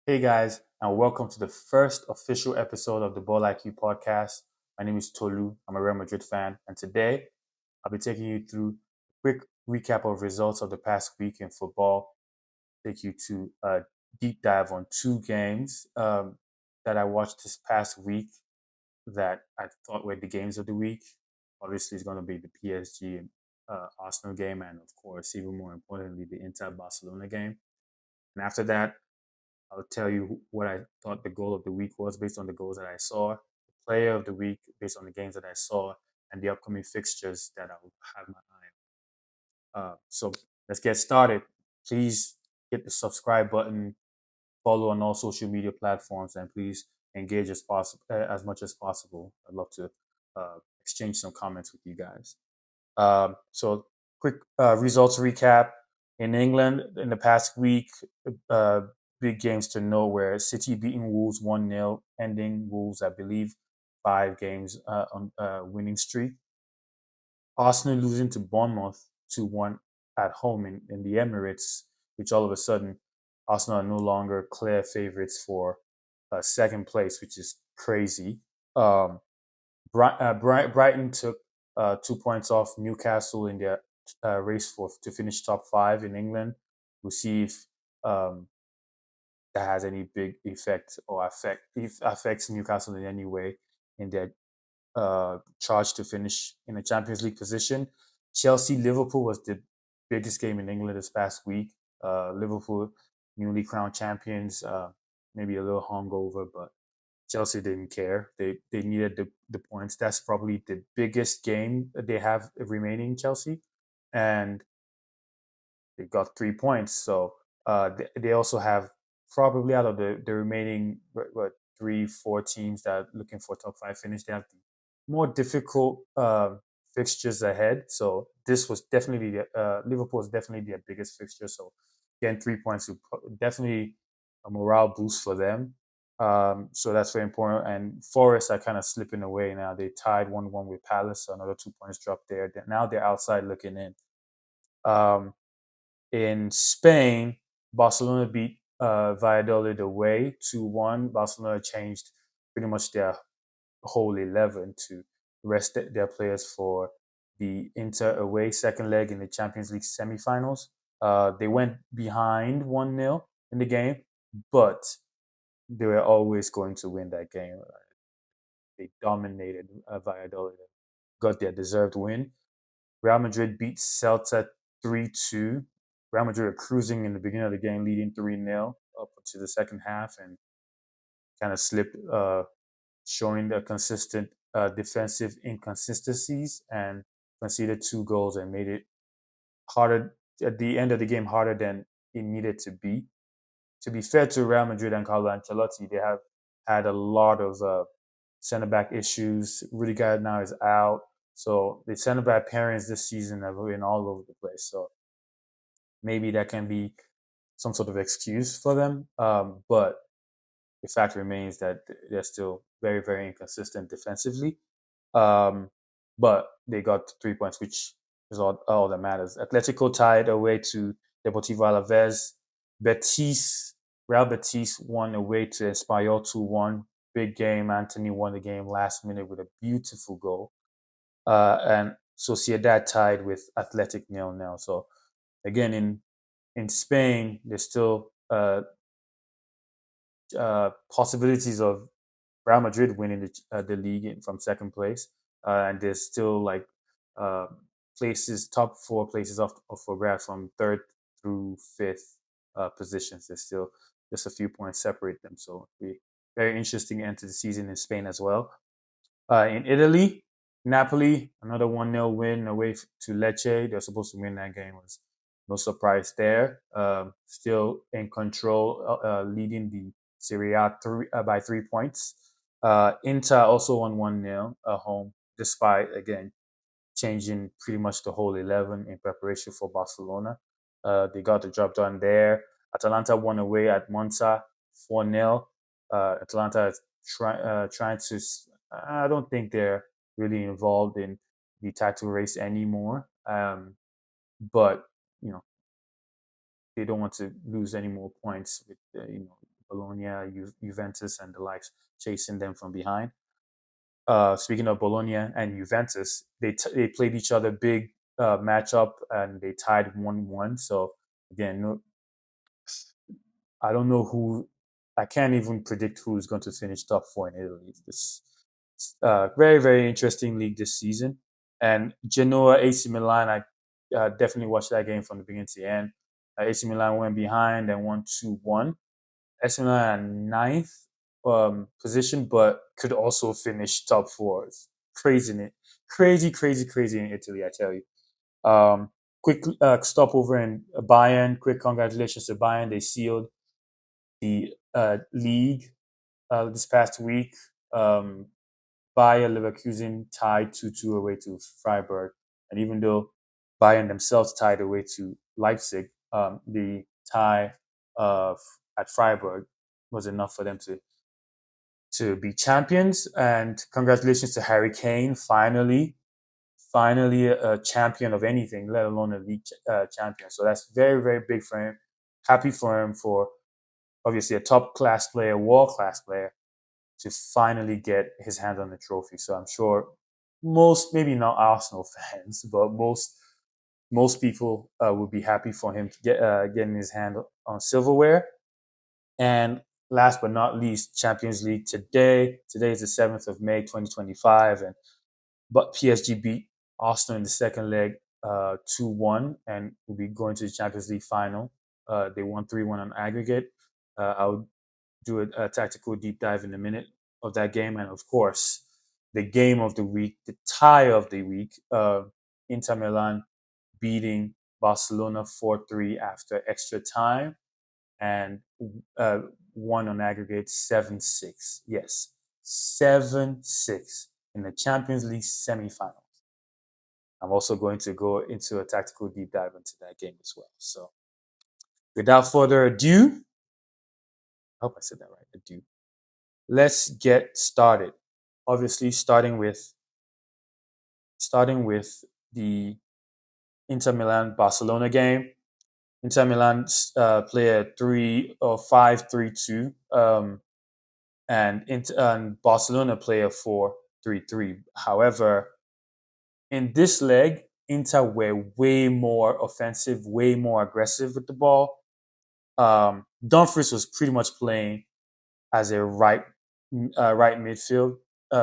Hey guys, and welcome to the first official episode of the Ball IQ podcast. My name is Tolu. I'm a Real Madrid fan, and today I'll be taking you through a quick recap of results of the past week in football. Take you to a deep dive on two games that I watched this past week that I thought were the games of the week. Obviously, it's going to be the PSG and Arsenal game, and of course, even more importantly, the Inter Barcelona game. And after that, I'll tell you what I thought the goal of the week was based on the goals that I saw, the player of the week based on the games that I saw, and the upcoming fixtures that I'll have my eye on. So let's get started. Please hit the subscribe button, follow on all social media platforms, and please engage as much as possible. I'd love to exchange some comments with you guys. So, quick results recap. In England, in the past week, uh, big games to know where City beating Wolves 1-0, ending Wolves, I believe, 5 games on winning streak. Arsenal losing to Bournemouth 2-1 at home in the Emirates, which all of a sudden, Arsenal are no longer clear favorites for second place, which is crazy. Um, Brighton took 2 points off Newcastle in their race for to finish top five in England. We'll see if um, that has any big effect or if affects Newcastle in any way in their charge to finish in a Champions League position. Chelsea Liverpool was the biggest game in England this past week. Liverpool, newly crowned champions, maybe a little hungover, but Chelsea didn't care. They needed the points. That's probably the biggest game that they have remaining, Chelsea, and they got 3 points. So they also have probably out of the remaining three, four teams that are looking for top five finish, they have the more difficult fixtures ahead. So this was definitely Liverpool was definitely their biggest fixture. So getting 3 points would definitely a morale boost for them. So that's very important. And Forest are kind of slipping away now. They tied 1-1 with Palace, so another 2 points dropped there. Now they're outside looking in. Um, in Spain, Barcelona beat Valladolid away 2-1. Barcelona changed pretty much their whole 11 to rest their players for the Inter away second leg in the Champions League semifinals. They went behind 1-0 in the game, but they were always going to win that game. They dominated Valladolid, got their deserved win. Real Madrid beat Celta 3-2. Real Madrid were cruising in the beginning of the game, leading 3-0 up to the second half, and kind of slipped, showing the consistent defensive inconsistencies and conceded 2 goals and made it harder at the end of the game, harder than it needed to be. To be fair to Real Madrid and Carlo Ancelotti, they have had a lot of center back issues. Rudiger now is out. So the center back pairings this season have been all over the place. So maybe that can be some sort of excuse for them. But the fact remains that they're still very, very inconsistent defensively. Um, but they got 3 points, which is all that matters. Atletico tied away to Deportivo Alaves. Betis, Real Betis won away to Espanyol 2-1. Big game. Anthony won the game last minute with a beautiful goal. And Sociedad tied with Athletic 0-0. So again, in Spain, there's still possibilities of Real Madrid winning the league from second place, and there's still like uh, places, top four places of for grabs from third through fifth positions. There's still just a few points separate them, so it'll be very interesting end to the season in Spain as well. In Italy, Napoli, another 1-0 win away to Lecce. They're supposed to win that game. Was no surprise there. Still in control, leading the Serie A by 3 points. Inter also won 1-0 at home, despite, again, changing pretty much the whole 11 in preparation for Barcelona. They got the job done there. Atalanta won away at Monza 4-0. Atalanta is trying to. I don't think they're really involved in the title race anymore. But you know they don't want to lose any more points with Bologna, Juventus, and the likes chasing them from behind. Speaking of Bologna and Juventus, they played each other big matchup and they tied 1-1. So again, no, I don't know who. I can't even predict who's going to finish top four in Italy. This very very interesting league this season. And Genoa AC Milan, I definitely watched that game from the beginning to the end. AC Milan went behind and won 2-1. AC Milan ninth position, but could also finish top four. It's crazy, crazy in Italy. I tell you. Quick stop over in Bayern. Quick congratulations to Bayern. They sealed the league this past week. Bayer Leverkusen tied 2-2 away to Freiburg. And even though Bayern themselves tied away to Leipzig, the tie at Freiburg was enough for them to be champions. And congratulations to Harry Kane, finally a champion of anything, let alone a league champion. So that's very, very big for him. Happy for him for obviously a top class player, world class player, to finally get his hands on the trophy. So I'm sure most, maybe not Arsenal fans, but most people would be happy for him to getting his hand on silverware. And last but not least, Champions League today. Today is the 7th of May, 2025, and but PSG beat Arsenal in the second leg 2-1 and will be going to the Champions League final. They won 3-1 on aggregate. I'll do a tactical deep dive in a minute of that game. And of course, the game of the week, the tie of the week, Inter Milan beating Barcelona 4-3 after extra time and uh, won on aggregate 7-6. Yes, 7-6 in the Champions League semifinals. I'm also going to go into a tactical deep dive into that game as well. So, without further ado, I hope I said that right. Ado. Let's get started. Obviously, starting with the Inter Milan Barcelona game. Inter Milan play a 3 or 5-3-2, and Barcelona play a 4-3-3. However, in this leg, Inter were way more offensive, way more aggressive with the ball. Dumfries was pretty much playing as a right midfield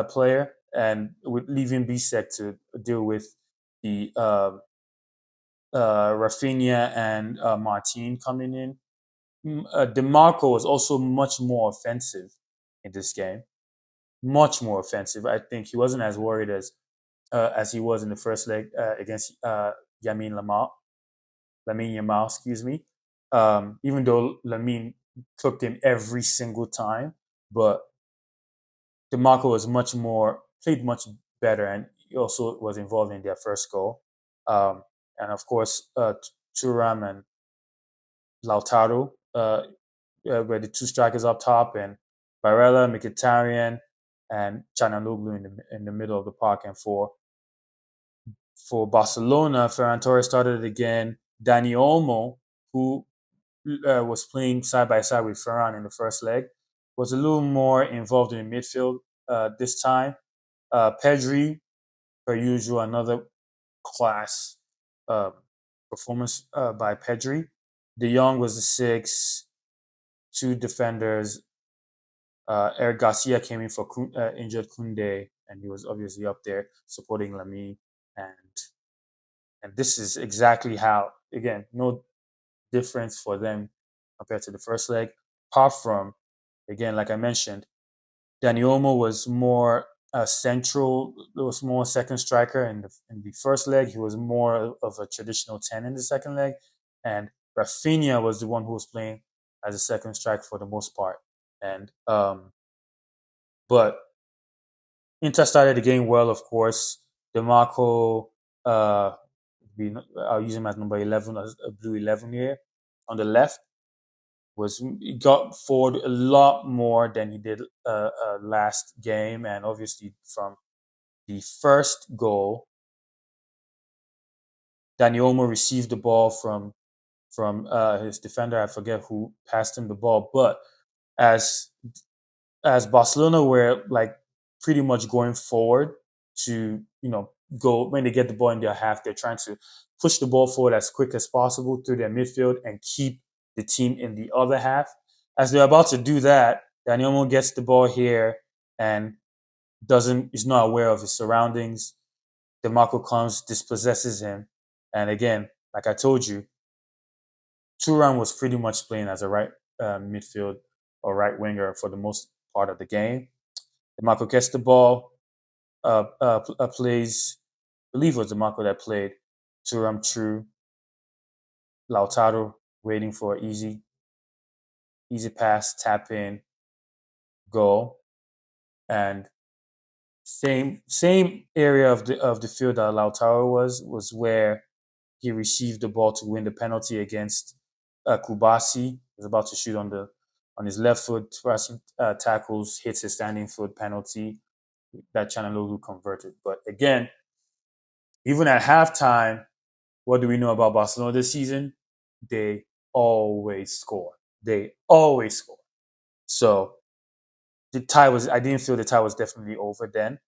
player, and with leaving Bisek to deal with the Rafinha and Martin coming in. DeMarco was also much more offensive in this game, much more offensive. I think he wasn't as worried as he was in the first leg against Yamin Lamar, Lamine Yamal, excuse me. Even though Lamine cooked him every single time, but DeMarco was played much better, and he also was involved in their first goal. And of course, Turam and Lautaro were the two strikers up top, and Barella, Mkhitaryan, and Cananoglu in the middle of the park. And for Barcelona, Ferran Torres started it again. Dani Olmo, who was playing side by side with Ferran in the first leg, was a little more involved in the midfield this time. Pedri, per usual, another class uh, performance by Pedri. De Jong was the six, two defenders. Eric Garcia came in for injured Kunde, and he was obviously up there supporting Lamy. And this is exactly how, again, no difference for them compared to the first leg, apart from, again, like I mentioned, Dani Olmo was more central. It was more second striker in the first leg. He was more of a traditional 10 in the second leg, and Rafinha was the one who was playing as a second striker for the most part. And but Inter started the game well, of course. DeMarco, uh, I'll use him as number 11, as a blue 11 here on the left. He got forward a lot more than he did last game, and obviously from the first goal, Dani Olmo received the ball from his defender. I forget who passed him the ball, but as Barcelona were like pretty much going forward to go when they get the ball in their half, they're trying to push the ball forward as quick as possible through their midfield and keep the team in the other half. As they're about to do that, Daniel gets the ball here and doesn't is not aware of his surroundings. DeMarco comes, dispossesses him, and again, like I told you, Turan was pretty much playing as a right midfield or right winger for the most part of the game. DeMarco gets the ball, plays, I believe it was DeMarco that played Turam through Lautaro, waiting for easy pass, tap in, goal, and same area of the field that Lautaro was where he received the ball to win the penalty against Kubasi. He was about to shoot on his left foot. Kubasi tackles, hits his standing foot penalty that Chanalolu converted. But again, even at halftime, what do we know about Barcelona this season? They always score. They always score. So the tie was. I didn't feel the tie was definitely over then.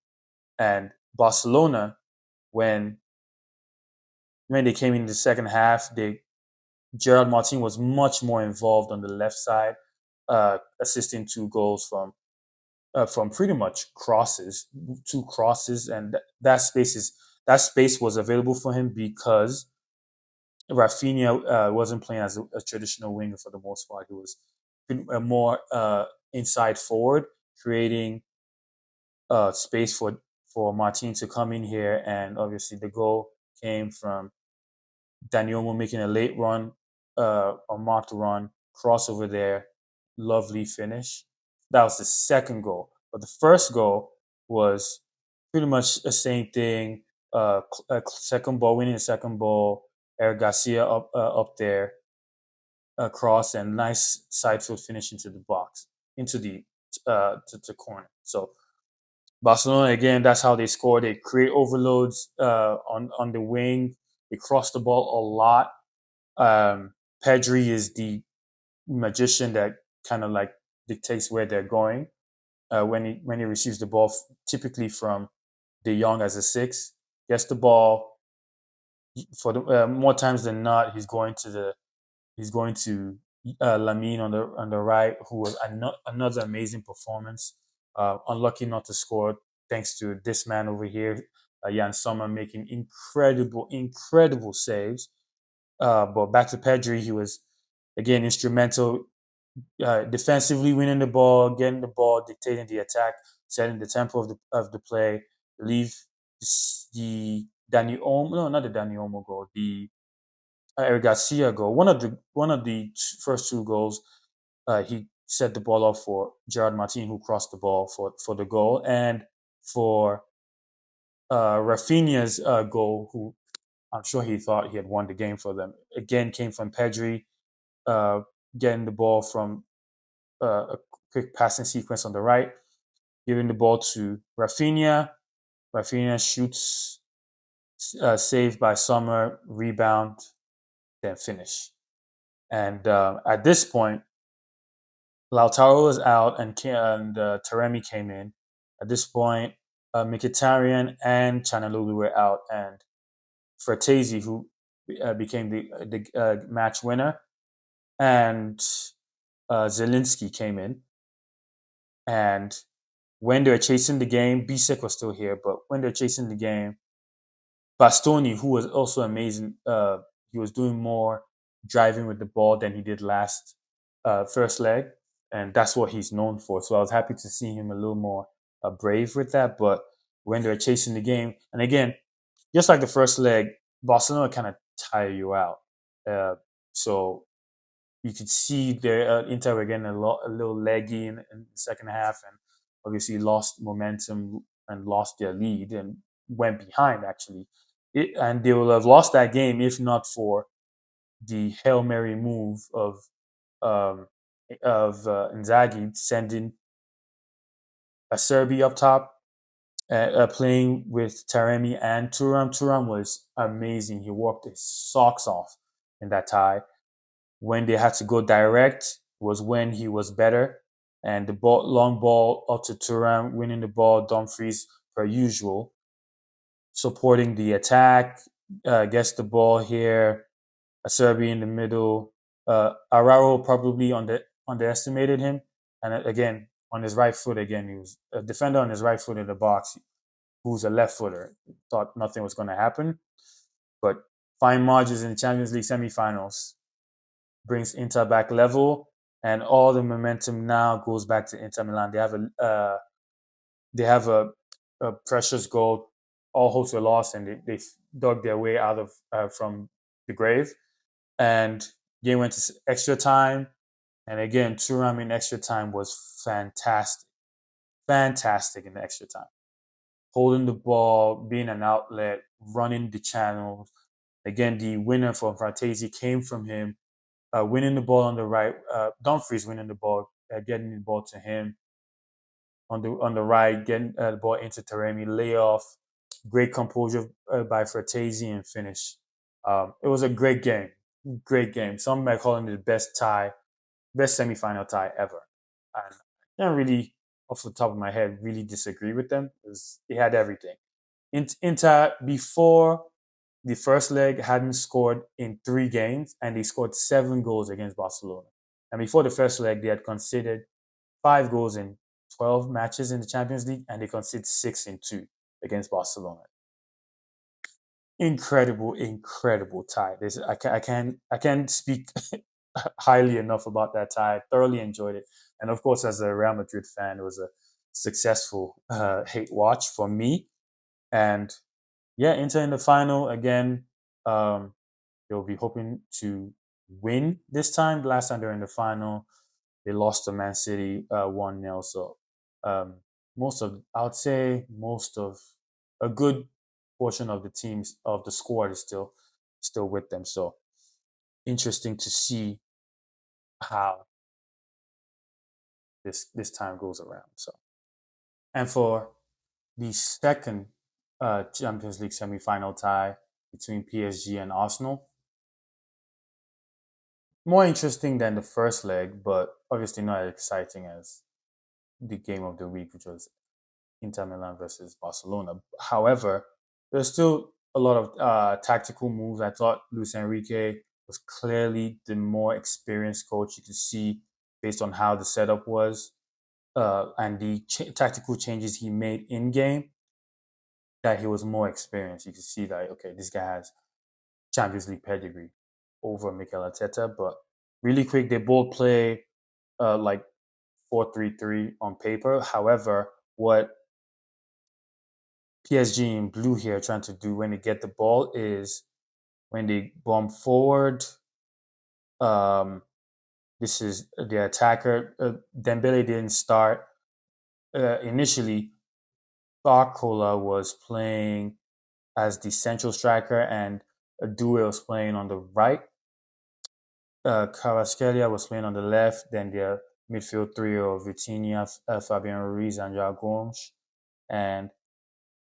And Barcelona, when they came in the second half, Gerard Martin was much more involved on the left side, assisting two goals from pretty much crosses, two crosses, and that space was available for him because Rafinha wasn't playing as a traditional winger for the most part. He was a more inside forward, creating space for Martin to come in here, and obviously the goal came from Daniel making a late run, a marked run, crossover there, lovely finish. That was the second goal. But the first goal was pretty much the same thing. Second ball, winning the second ball, Eric Garcia up there, cross and nice side field finish into the box, into the to corner. So Barcelona again, that's how they score. They create overloads on the wing. They cross the ball a lot. Pedri is the magician that kind of like dictates where they're going when he receives the ball, typically from De Jong as a six, gets the ball for the more times than not. He's going to Lamine on the right, who was another amazing performance. Unlucky not to score thanks to this man over here, Jan Sommer, making incredible saves. But back to Pedri, he was again instrumental defensively, winning the ball, getting the ball, dictating the attack, setting the tempo of the play. Leave the Dani Olmo, no, not the Dani Olmo goal, the Eric Garcia goal. One of the first two goals, he set the ball up for Gerard Martin, who crossed the ball for the goal, and for Rafinha's goal, who I'm sure he thought he had won the game for them. Again, came from Pedri, uh, getting the ball from a quick passing sequence on the right, giving the ball to Rafinha. Rafinha shoots, saved by Sommer, rebound, then finish. And at this point, Lautaro was out and Taremi came in. At this point, Mkhitaryan and Chanalulu were out, and Fratesi, who became the match winner, and Zelinski came in. And when they were chasing the game, Bisek was still here, but when they're chasing the game, Bastoni, who was also amazing, he was doing more driving with the ball than he did last first leg, and that's what he's known for. So I was happy to see him a little more brave with that. But when they're chasing the game, and again, just like the first leg, Barcelona kind of tire you out. Uh, so you could see the Inter were getting a little leggy in the second half, and obviously lost momentum and lost their lead and went behind actually. And they will have lost that game if not for the hail mary move um, of Inzaghi sending a Serbi up top, playing with Taremi and Turam. Turam was amazing. He worked his socks off in that tie. When they had to go direct was when he was better. and the ball, long ball up to Turan, winning the ball. Dumfries, per usual, supporting the attack, gets the ball here. Acerbi in the middle. Araro probably underestimated him, and again on his right foot. Again, he was a defender on his right foot in the box, who's a left footer. Thought nothing was going to happen, but fine margins in the Champions League semifinals brings Inter back level, and all the momentum now goes back to Inter Milan. They have a precious goal. All hopes were lost, and they dug their way out of from the grave. And game went to extra time, and again, Thuram in extra time was fantastic, fantastic in the extra time. Holding the ball, being an outlet, running the channels. Again, the winner for Fratesi came from him, winning the ball on the right. Dumfries winning the ball, getting the ball to him on the right, getting the ball into Taremi, layoff, great composure by Fratesi and finish. It was a great game, great game. Some might call it the best semifinal tie ever. And I can't really, off the top of my head, really disagree with them because they had everything. Inter before the first leg hadn't scored in 3 games, and they scored 7 goals against Barcelona. And before the first leg, they had conceded 5 goals in 12 matches in the Champions League, and they conceded 6 in 2 against Barcelona. Incredible, incredible tie. I can't speak highly enough about that tie. I thoroughly enjoyed it, and of course, as a Real Madrid fan, it was a successful hate watch for me. And yeah, Inter in the final again. Um, they'll be hoping to win this time. Last time they were in the final, they lost to Man City 1-0. So um, I would say most of a good portion of the teams of the squad is still with them. So interesting to see how this time goes around. So and for the second Champions League semi-final tie between PSG and Arsenal, more interesting than the first leg, but obviously not as exciting as the game of the week, which was Inter Milan versus Barcelona. However, there's still a lot of tactical moves. I thought Luis Enrique was clearly the more experienced coach. You could see based on how the setup was and the tactical changes he made in game that he was more experienced. You could see that okay, this guy has Champions League pedigree over Mikel Arteta. But really quick, they both play like 4-3-3 on paper. However, what PSG in blue here are trying to do when they get the ball is when they bomb forward. Um, this is the attacker. Dembele didn't start initially. Barcola was playing as the central striker, and Due was playing on the right. Carrasquelia was playing on the left. Then their midfield trio of Vitinha, Fabian Ruiz, and Joao Gomes, and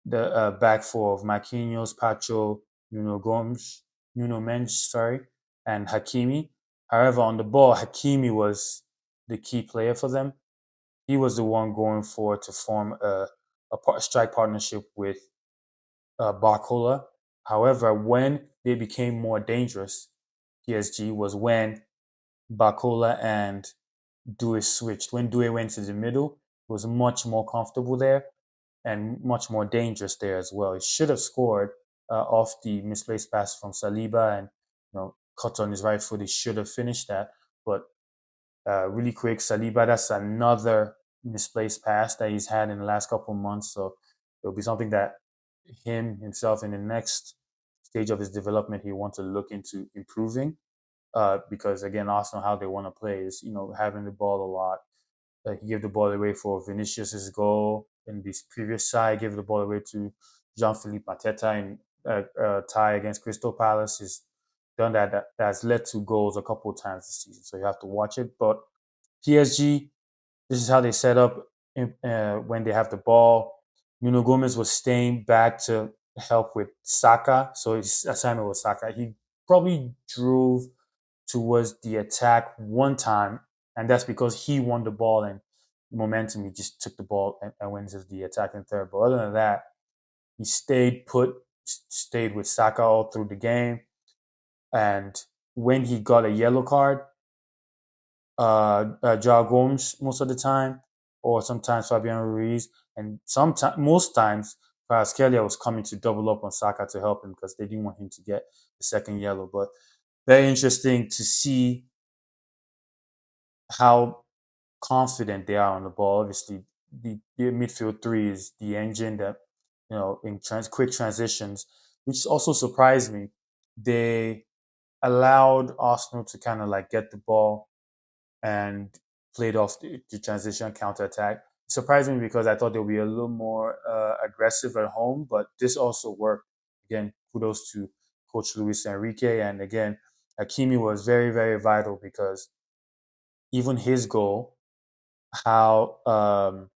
the back four of Marquinhos, Pacho, Nuno Mendes, sorry, and Hakimi. However, on the ball, Hakimi was the key player for them. He was the one going forward to form a strike partnership with Barcola. However, when they became more dangerous, PSG was when Barcola and Due switched. When Due went to the middle, it was much more comfortable there and much more dangerous there as well. He should have scored off the misplaced pass from Saliba and cut on his right foot. He should have finished that. But really quick, Saliba, that's another misplaced pass that he's had in the last couple of months. So it'll be something that him himself in the next stage of his development he wants to look into improving. Because again, Arsenal how they want to play is having the ball a lot. He gave the ball away for Vinicius's goal in this previous side. Gave the ball away to Jean-Philippe Mateta in tie against Crystal Palace. He's done that. That's led to goals a couple of times this season. So you have to watch it. But PSG, this is how they set up when they have the ball. Nuno Gomez was staying back to help with Saka. So his assignment was Saka. He probably drove towards the attack one time, and that's because he won the ball and momentum, he just took the ball and went into the attacking third. But other than that, he stayed put, stayed with Saka all through the game. And when he got a yellow card, Joao Gomes most of the time, or sometimes Fabian Ruiz, and sometimes most times Kvaratskhelia was coming to double up on Saka to help him because they didn't want him to get the second yellow. But very interesting to see how confident they are on the ball. Obviously, the midfield three is the engine that in quick transitions, which also surprised me. They allowed Arsenal to kind of like get the ball and played off the transition counter attack. It surprised me because I thought they'll be a little more aggressive at home, but this also worked. Again, kudos to Coach Luis Enrique, and again, Hakimi was very very vital because even his goal, how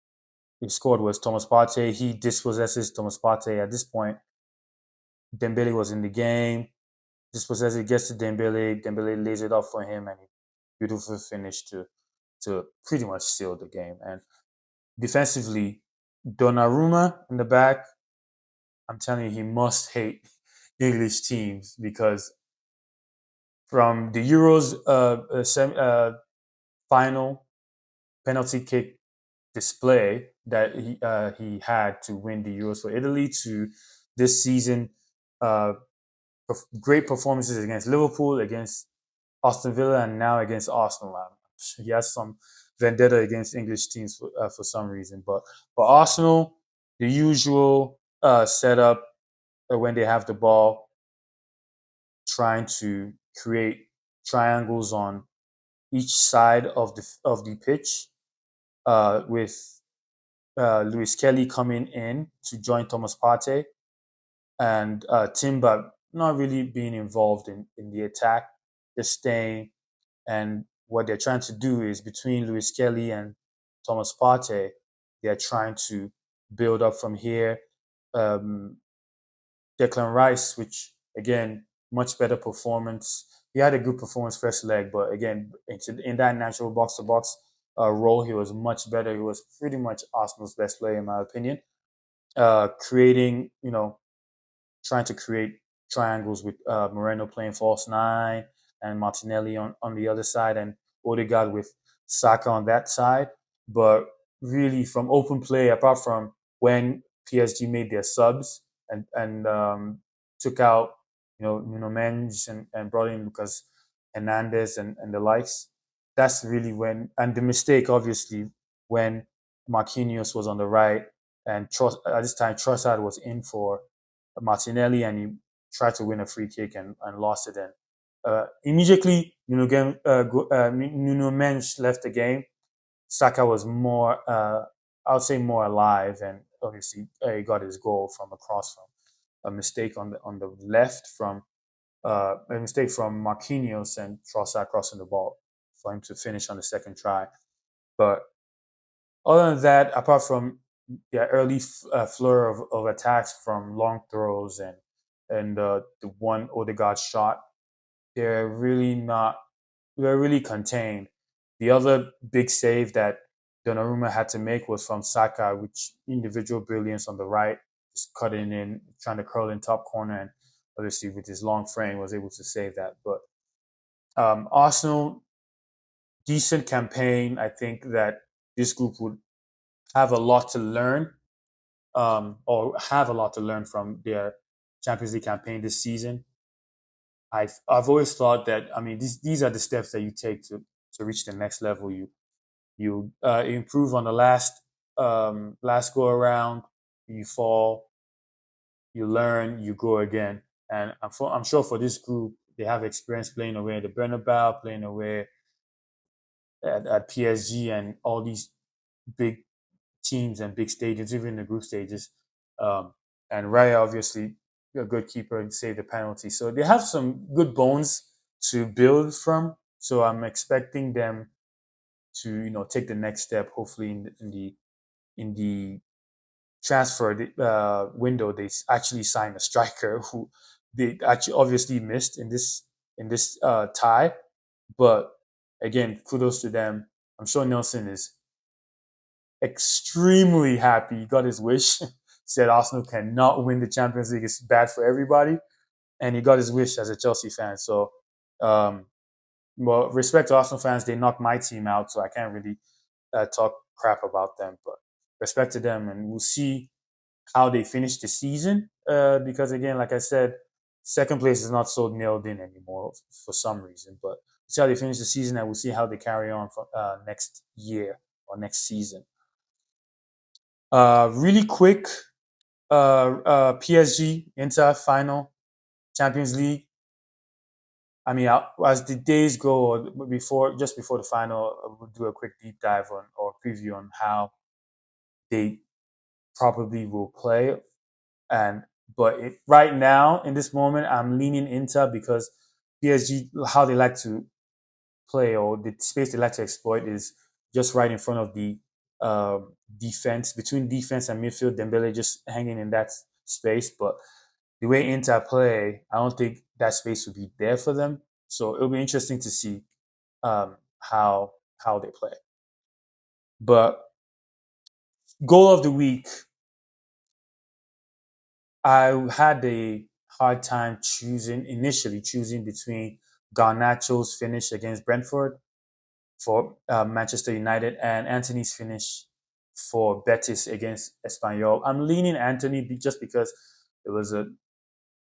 he scored was Thomas Partey. He dispossesses Thomas Partey. At this point, Dembele was in the game. Dispossesses, gets to Dembele. Dembele lays it up for him, and beautiful finish to pretty much seal the game. And defensively, Donnarumma in the back, I'm telling you, he must hate English teams because from the Euros final penalty kick display that he had to win the Euros for Italy to this season, uh, great performances against Liverpool, against Aston Villa, and now against Arsenal. He has some vendetta against English teams for some reason. But for Arsenal, the usual setup when they have the ball, trying to create triangles on each side of the pitch, with Luis Kelly coming in to join Thomas Partey, and Timber not really being involved in the attack, just staying. And what they're trying to do is between Luis Kelly and Thomas Partey, they're trying to build up from here. Um, Declan Rice, which again, much better performance. He had a good performance first leg, but again, in that natural box to box role, he was much better. He was pretty much Arsenal's best player, in my opinion. Creating, trying to create triangles with Moreno playing false nine and Martinelli on the other side and Odegaard with Saka on that side. But really, from open play, apart from when PSG made their subs and took out Nuno Mendes and brought in Lucas Hernandez and the likes, that's really when, and the mistake obviously when Marquinhos was on the right and at this time Trossard was in for Martinelli, and he tried to win a free kick and lost it. And immediately, Nuno Mendes left the game. Saka was more, I would say, more alive, and obviously he got his goal from a cross from a mistake on the left from a mistake from Marquinhos and Trossard crossing the ball for him to finish on the second try. But other than that, apart from the early flurry of attacks from long throws and the one Odegaard shot, they're really not. They're really contained. The other big save that Donnarumma had to make was from Saka, which individual brilliance on the right, just cutting in, trying to curl in top corner, and obviously with his long frame was able to save that. But Arsenal, decent campaign. I think that this group would have a lot to learn, or have a lot to learn from their Champions League campaign this season. I've always thought that, I mean, these are the steps that you take to reach the next level. You improve on the last go around, you fall, you learn, you go again. And I'm sure for this group, they have experience playing away at the Bernabeu, playing away at PSG, and all these big teams and big stadiums, even the group stages. Um, and Raya, obviously, a good keeper and saved the penalty. So they have some good bones to build from. So I'm expecting them to, take the next step. Hopefully, in the transfer window, they actually sign a striker who they actually obviously missed in this tie. But again, kudos to them. I'm sure Nelson is extremely happy. He got his wish. Said Arsenal cannot win the Champions League. It's bad for everybody. And he got his wish as a Chelsea fan. So, um, well, respect to Arsenal fans, they knocked my team out, so I can't really talk crap about them. But respect to them, and we'll see how they finish the season. Because again, like I said, second place is not so nailed in anymore for some reason. But we'll see how they finish the season, and we'll see how they carry on for next year or next season. Really quick, PSG Inter final Champions League. I mean, as the days go, or just before the final, we'll do a quick deep dive on or preview on how they probably will play. And right now, in this moment, I'm leaning Inter because PSG, how they like to play or the space they like to exploit is just right in front of the defense, between defense and midfield. Dembele just hanging in that space, but the way Inter play, I don't think that space would be there for them. So it'll be interesting to see how they play. But goal of the week, I had a hard time initially choosing between Garnacho's finish against Brentford for Manchester United and Anthony's finish for Betis against Espanyol. I'm leaning Anthony just because it was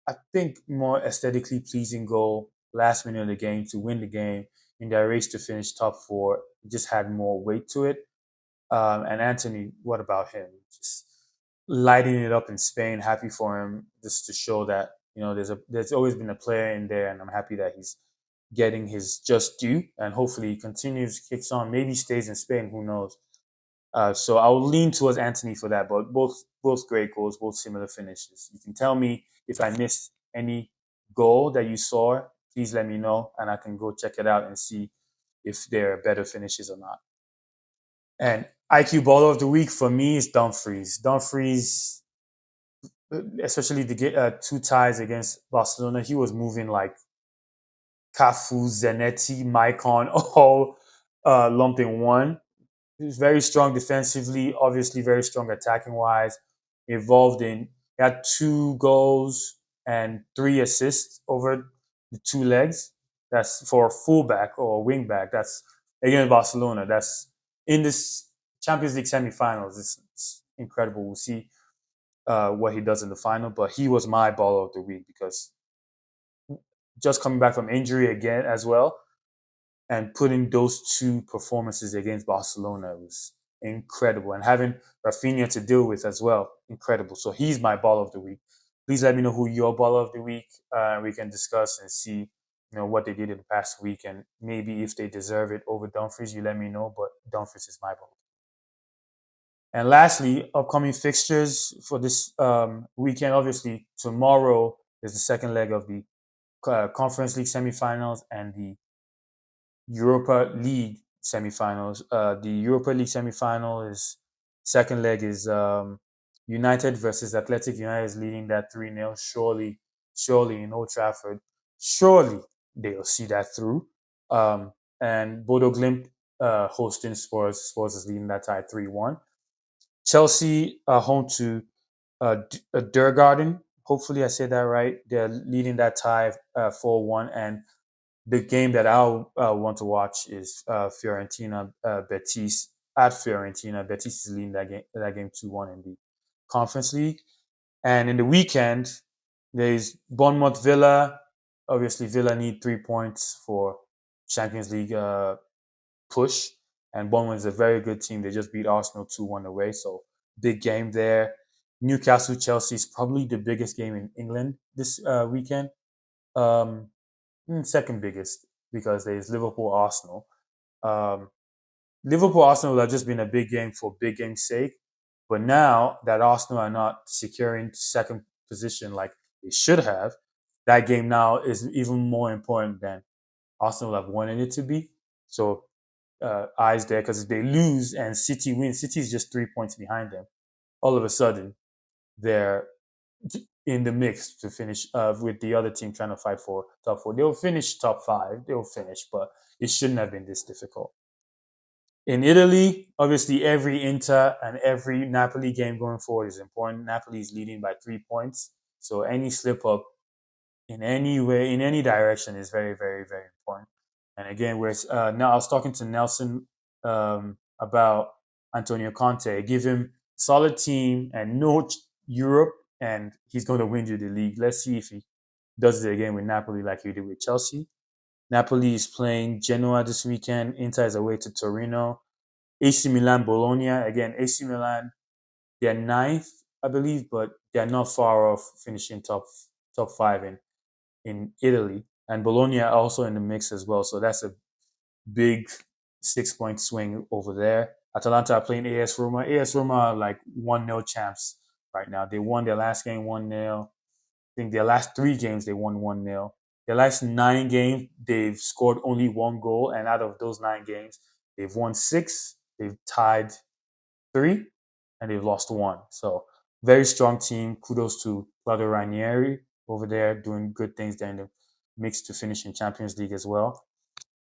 I think, more aesthetically pleasing goal last minute of the game to win the game in their race to finish top four. It just had more weight to it. And Anthony, what about him? Just lighting it up in Spain. Happy for him, just to show that there's always been a player in there, and I'm happy that he's getting his just due, and hopefully he continues, kicks on, maybe stays in Spain. Who knows? So I'll lean towards Anthony for that, but both great goals, both similar finishes. You can tell me if I missed any goal that you saw. Please let me know, and I can go check it out and see if there are better finishes or not. And IQ Baller of the Week for me is Dumfries. Dumfries, especially the two ties against Barcelona, he was moving like Cafu, Zanetti, Maicon, all lumped in one. He's very strong defensively, obviously very strong attacking wise. Involved in He had 2 goals and 3 assists over the 2 legs. That's for a fullback or a wingback. That's against Barcelona. That's in this Champions League semifinals. It's incredible. We'll see what he does in the final. But he was my baller of the week because just coming back from injury again as well, and putting those two performances against Barcelona was incredible. And having Rafinha to deal with as well, incredible. So he's my ball of the week. Please let me know who your ball of the week. We can discuss and see, what they did in the past week, and maybe if they deserve it over Dumfries, you let me know. But Dumfries is my ball. And lastly, upcoming fixtures for this weekend. Obviously, tomorrow is the second leg of the Conference League semifinals and the Europa League semifinals. The Europa League semifinal is second leg is United versus Athletic. United is leading that 3-0. Surely in Old Trafford, surely they'll see that through. And Bodo Glimt hosting Spurs. Spurs is leading that tie 3-1. Chelsea home to Durgarden. Hopefully I said that right. They're leading that tie 4-1. And the game that I'll want to watch is Fiorentina Betis at Fiorentina. Betis is leading that game 2-1 in the Conference League. And in the weekend, there's Bournemouth Villa. Obviously, Villa need 3 points for Champions League push. And Bournemouth is a very good team. They just beat Arsenal 2-1 away. So big game there. Newcastle Chelsea is probably the biggest game in England this weekend. Um, Second biggest because there's Liverpool Arsenal. Um, Liverpool Arsenal would have just been a big game for big game's sake, but now that Arsenal are not securing second position like they should have, that game now is even more important than Arsenal have wanted it to be. So eyes there because if they lose and City wins, City is just 3 points behind them. All of a sudden, they're in the mix to finish with the other team trying to fight for top four. They'll finish top five. They'll finish, but it shouldn't have been this difficult. In Italy, obviously, every Inter and every Napoli game going forward is important. Napoli is leading by 3 points, so any slip up in any way, in any direction, is very, very, very important. And again, now I was talking to Nelson about Antonio Conte. Give him solid team and no Europe, and he's going to win you the league. Let's see if he does it again with Napoli like he did with Chelsea. Napoli is playing Genoa this weekend. Inter is away to Torino. AC Milan, Bologna. Again, AC Milan, they're ninth, I believe, but they're not far off finishing top five in Italy. And Bologna are also in the mix as well. So that's a big 6 point swing over there. Atalanta are playing AS Roma. AS Roma are like 1-0 champs right now. They won their last game 1-0. I think their last three games they won 1-0. Their last 9 games, they've scored only one goal. And out of those 9 games, they've won six, they've tied three, and they've lost one. So very strong team. Kudos to Claudio Ranieri over there doing good things there in the mix to finish in Champions League as well.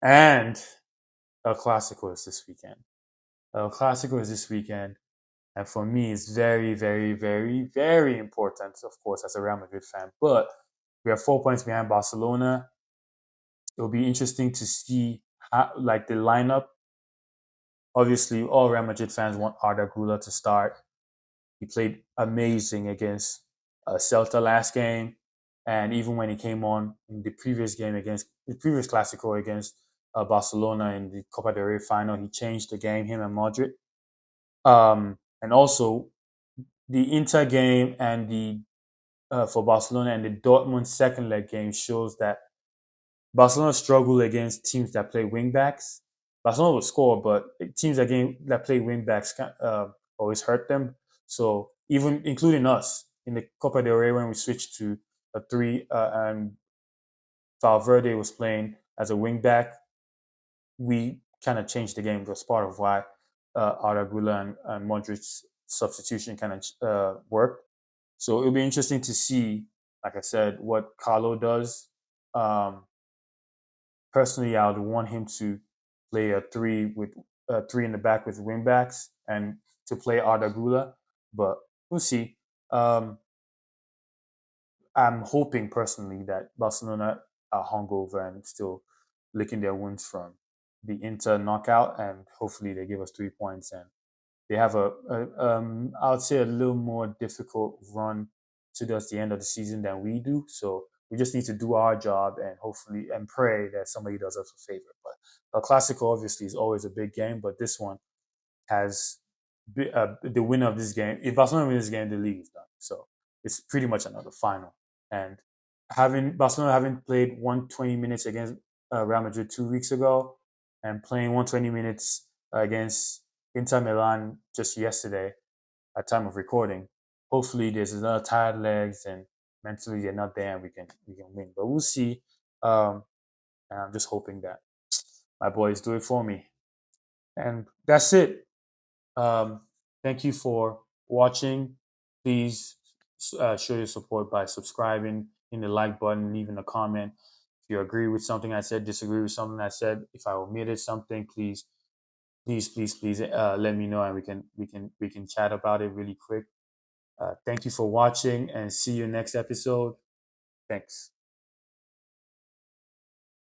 And El Clasico is this weekend. El Clasico is this weekend. And for me, it's very, very, very, very important, of course, as a Real Madrid fan. But we are 4 points behind Barcelona. It'll be interesting to see how, like the lineup. Obviously, all Real Madrid fans want Arda Güler to start. He played amazing against Celta last game, and even when he came on in the previous game against the previous Clasico against Barcelona in the Copa del Rey final, he changed the game. Him and Modric, and also the Inter game and the for Barcelona and the Dortmund second leg game shows that Barcelona struggle against teams that play wingbacks. Barcelona will score, but teams that play wingbacks always hurt them. So even including us in the Copa del Rey when we switched to a three and Valverde was playing as a wingback, we kind of changed the game. It was part of why Arda Güler and Modric's substitution kind of worked. So it'll be interesting to see, like I said, what Carlo does. Um, Personally, I would want him to play a three in the back with wing backs and to play Arda Güler, but we'll see. Um, I'm hoping personally that Barcelona are hungover and still licking their wounds from the Inter knockout, and hopefully they give us 3 points and they have I would say a little more difficult run towards the end of the season than we do. So we just need to do our job and hopefully and pray that somebody does us a favor. But El Clasico obviously is always a big game, but this one has the winner of this game. If Barcelona wins this game, the league is done. So it's pretty much another final. And having Barcelona having played 120 minutes against Real Madrid 2 weeks ago, and playing 120 minutes against Inter Milan just yesterday at time of recording. Hopefully, there's another tired legs and mentally they're not there and we can win. But we'll see. And I'm just hoping that my boys do it for me. And that's it. Um, Thank you for watching. Please show your support by subscribing, in the like button, leaving a comment. If you agree with something I said, disagree with something I said, if I omitted something, please let me know and we can chat about it really quick. Thank you for watching and see you next episode. Thanks.